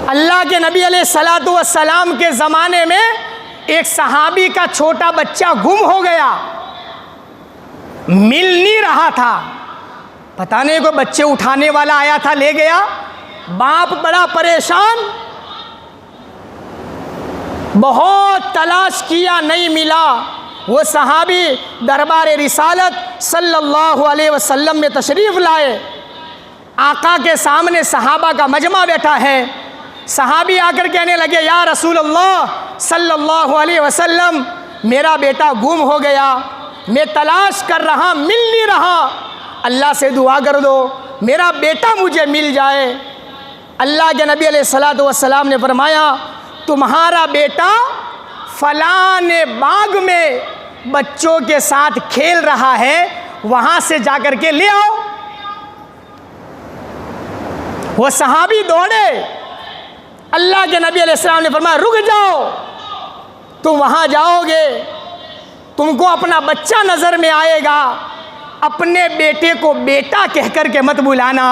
अल्लाह के नबी अलैहिस्सलातु वस्सलाम के ज़माने में एक सहाबी का छोटा बच्चा गुम हो गया, मिल नहीं रहा था। पता नहीं कोई बच्चे उठाने वाला आया था, ले गया। बाप बड़ा परेशान, बहुत तलाश किया, नहीं मिला। वो सहाबी दरबार रिसालत सल्लल्लाहु अलैहि वसल्लम में तशरीफ़ लाए। आका के सामने सहाबा का मजमा बैठा है। सहाबी आकर कहने लगे, या रसूल अल्लाह सल्लल्लाहु अलैहि वसल्लम, मेरा बेटा गुम हो गया, मैं तलाश कर रहा, मिल नहीं रहा, अल्लाह से दुआ कर दो, मेरा बेटा मुझे मिल जाए। अल्लाह के नबी अलैहिस्सलातु वस्सलाम ने फरमाया, तुम्हारा बेटा फलाने बाग में बच्चों के साथ खेल रहा है, वहाँ से जाकर के ले आओ। वो सहाबी दौड़े। अल्लाह के नबी अलैहिस्सलाम ने फरमाया, रुक जाओ, तुम वहाँ जाओगे, तुमको अपना बच्चा नज़र में आएगा, अपने बेटे को बेटा कहकर के मत बुलाना,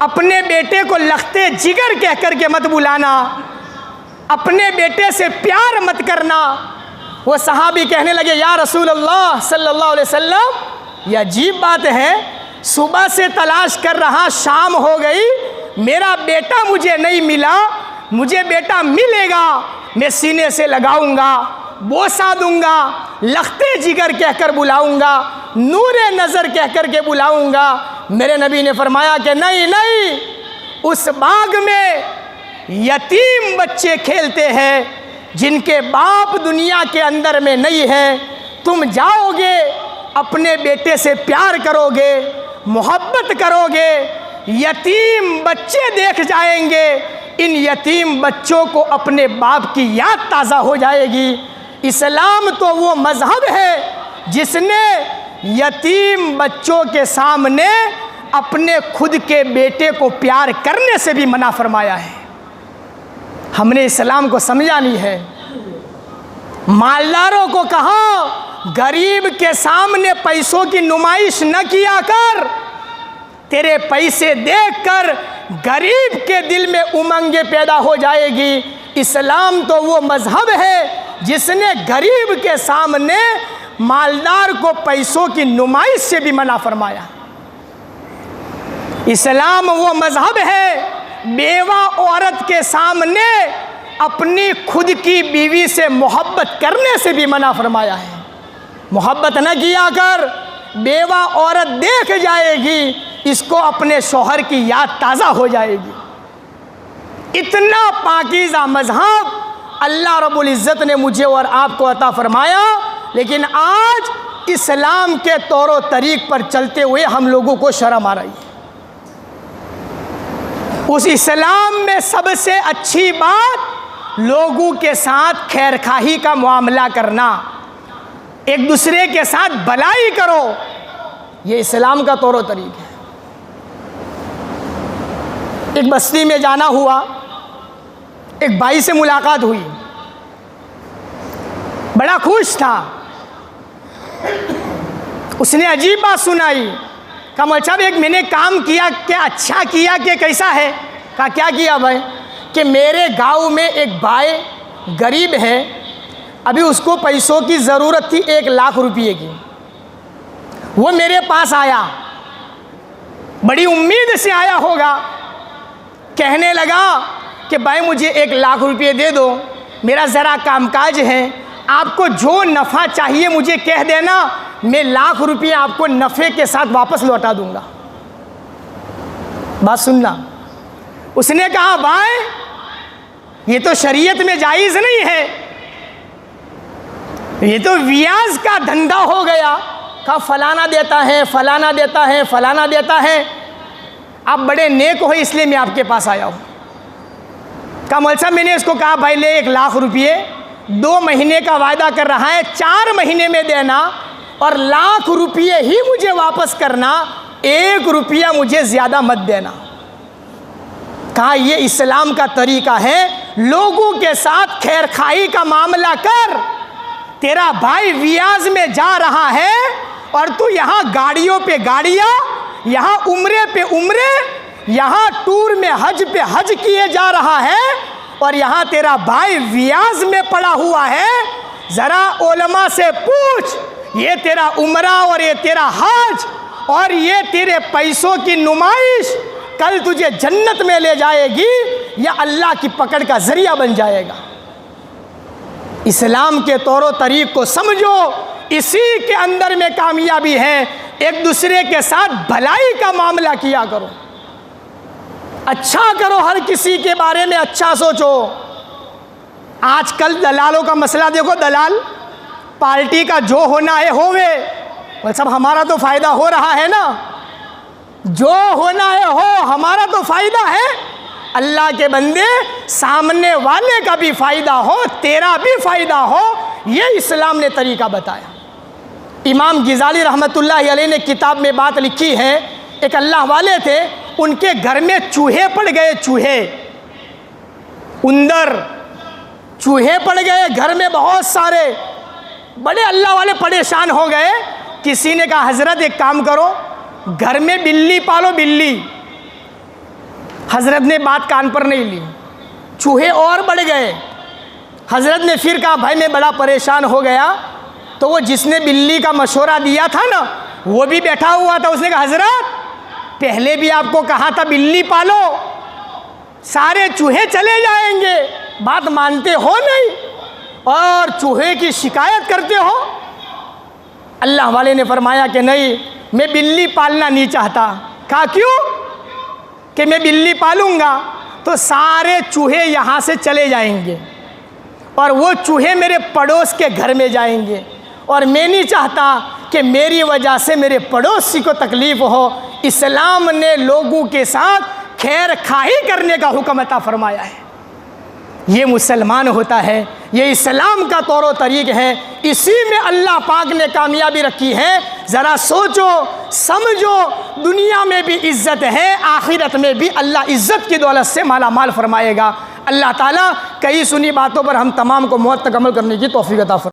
अपने बेटे को लखते जिगर कहकर के मत बुलाना, अपने बेटे से प्यार मत करना। वो सहाबी कहने लगे, या रसूल अल्लाह सल्लल्लाहु अलैहि वसल्लम, यह अजीब बात है, सुबह से तलाश कर रहा, शाम हो गई, मेरा बेटा मुझे नहीं मिला, मुझे बेटा मिलेगा, मैं सीने से लगाऊंगा, बोसा दूंगा, लखते जिगर कहकर बुलाऊंगा, नूरे नज़र कहकर के बुलाऊंगा। मेरे नबी ने फरमाया कि नहीं नहीं, उस बाग में यतीम बच्चे खेलते हैं जिनके बाप दुनिया के अंदर में नहीं है। तुम जाओगे, अपने बेटे से प्यार करोगे, मोहब्बत करोगे, यतीम बच्चे देख जाएंगे, इन यतीम बच्चों को अपने बाप की याद ताज़ा हो जाएगी। इस्लाम तो वो मज़हब है जिसने यतीम बच्चों के सामने अपने खुद के बेटे को प्यार करने से भी मना फरमाया है। हमने इस्लाम को समझा नहीं है। मालदारों को कहा, गरीब के सामने पैसों की नुमाइश न किया कर, तेरे पैसे देखकर गरीब के दिल में उमंगे पैदा हो जाएगी। इस्लाम तो वो मज़हब है जिसने गरीब के सामने मालदार को पैसों की नुमाइश से भी मना फरमाया। इस्लाम वो मज़हब है, बेवा औरत के सामने अपनी खुद की बीवी से मोहब्बत करने से भी मना फरमाया है। मोहब्बत न किया कर, बेवा औरत देख जाएगी, इसको अपने शौहर की याद ताज़ा हो जाएगी। इतना पाकीज़ा मज़हब अल्लाह रब्बुल इज़्ज़त ने मुझे और आपको अता फरमाया, लेकिन आज इस्लाम के तौर तरीक़ पर चलते हुए हम लोगों को शर्म आ रही है। उस इस्लाम में सबसे अच्छी बात लोगों के साथ खैरखाही का मामला करना, एक दूसरे के साथ भलाई करो, ये इस्लाम का तौर तरीक़ है। एक बस्ती में जाना हुआ, एक भाई से मुलाकात हुई, बड़ा खुश था। उसने अजीब बात सुनाई। कहा, मौलवी साहब, एक मैंने काम किया, क्या अच्छा किया कि कैसा है? कहा, क्या किया भाई? कि मेरे गांव में एक भाई गरीब है, अभी उसको पैसों की ज़रूरत थी, 1 लाख रुपये की। वो मेरे पास आया, बड़ी उम्मीद से आया होगा, कहने लगा कि भाई मुझे 1 लाख रुपये दे दो, मेरा ज़रा कामकाज है, आपको जो नफ़ा चाहिए मुझे कह देना, मैं 1 लाख रुपये आपको नफ़े के साथ वापस लौटा दूंगा। बात सुनना। उसने कहा, भाई ये तो शरीयत में जायज़ नहीं है, ये तो व्याज का धंधा हो गया। कहा, फलाना देता है, फलाना देता है, फलाना देता है, आप बड़े नेक हो इसलिए मैं आपके पास आया हूँ। कहा, मौलवी साहब, मैंने इसको कहा, भाई ले 1 लाख रुपये, 2 महीने का वायदा कर रहा है, 4 महीने में देना और 1 लाख रुपये ही मुझे वापस करना, 1 रुपया मुझे ज़्यादा मत देना। कहा, ये इस्लाम का तरीक़ा है, लोगों के साथ खैरखाई का मामला कर। तेरा भाई व्याज में जा रहा है और तू यहाँ गाड़ियों पे गाड़ियाँ, यहाँ उम्रे पे उम्रे, यहाँ टूर में हज पे हज किए जा रहा है और यहाँ तेरा भाई रियाज में पड़ा हुआ है। ज़रा उलमा से पूछ, ये तेरा उम्रा और ये तेरा हज और ये तेरे पैसों की नुमाइश कल तुझे जन्नत में ले जाएगी या अल्लाह की पकड़ का ज़रिया बन जाएगा। इस्लाम के तौर तरीक़ को समझो, इसी के अंदर में कामयाबी है। एक दूसरे के साथ भलाई का मामला किया करो, अच्छा करो, हर किसी के बारे में अच्छा सोचो। आजकल दलालों का मसला देखो, दलाल पार्टी का जो होना है होवे, सब हमारा तो फ़ायदा हो रहा है ना, जो होना है हो, हमारा तो फ़ायदा है। अल्लाह के बंदे, सामने वाले का भी फ़ायदा हो, तेरा भी फ़ायदा हो, ये इस्लाम ने तरीक़ा बताया। इमाम गिज़ाली रहमतुल्लाहि अलैह ने किताब में बात लिखी है, एक अल्लाह वाले थे, उनके घर में चूहे पड़ गए, चूहे, उंदर, चूहे पड़ गए घर में बहुत सारे। बड़े अल्लाह वाले परेशान हो गए। किसी ने कहा हज़रत एक काम करो, घर में बिल्ली पालो, बिल्ली। हज़रत ने बात कान पर नहीं ली, चूहे और बढ़ गए। हज़रत ने फिर कहा भाई मैं बड़ा परेशान हो गया। तो वो जिसने बिल्ली का मशवरा दिया था ना, वो भी बैठा हुआ था। उसने कहा हज़रत पहले भी आपको कहा था बिल्ली पालो, सारे चूहे चले जाएंगे, बात मानते हो नहीं और चूहे की शिकायत करते हो। अल्लाह वाले ने फरमाया कि नहीं, मैं बिल्ली पालना नहीं चाहता। कहा क्यों? कि मैं बिल्ली पालूंगा तो सारे चूहे यहाँ से चले जाएंगे और वो चूहे मेरे पड़ोस के घर में जाएंगे और मैं नहीं चाहता कि मेरी वजह से मेरे पड़ोसी को तकलीफ़ हो। इस्लाम ने लोगों के साथ खैर खाही करने का हुक्म अता फरमाया है। ये मुसलमान होता है, ये इस्लाम का तौर तरीक़ है, इसी में अल्लाह पाक ने कामयाबी रखी है। ज़रा सोचो समझो, दुनिया में भी इज़्ज़त है, आखिरत में भी अल्लाह इज़्ज़त की दौलत से माला माल फरमाएगा। अल्लाह ताला कई सुनी बातों पर हम तमाम को मौत तक अमल करने की तौफीक अता फरमाए।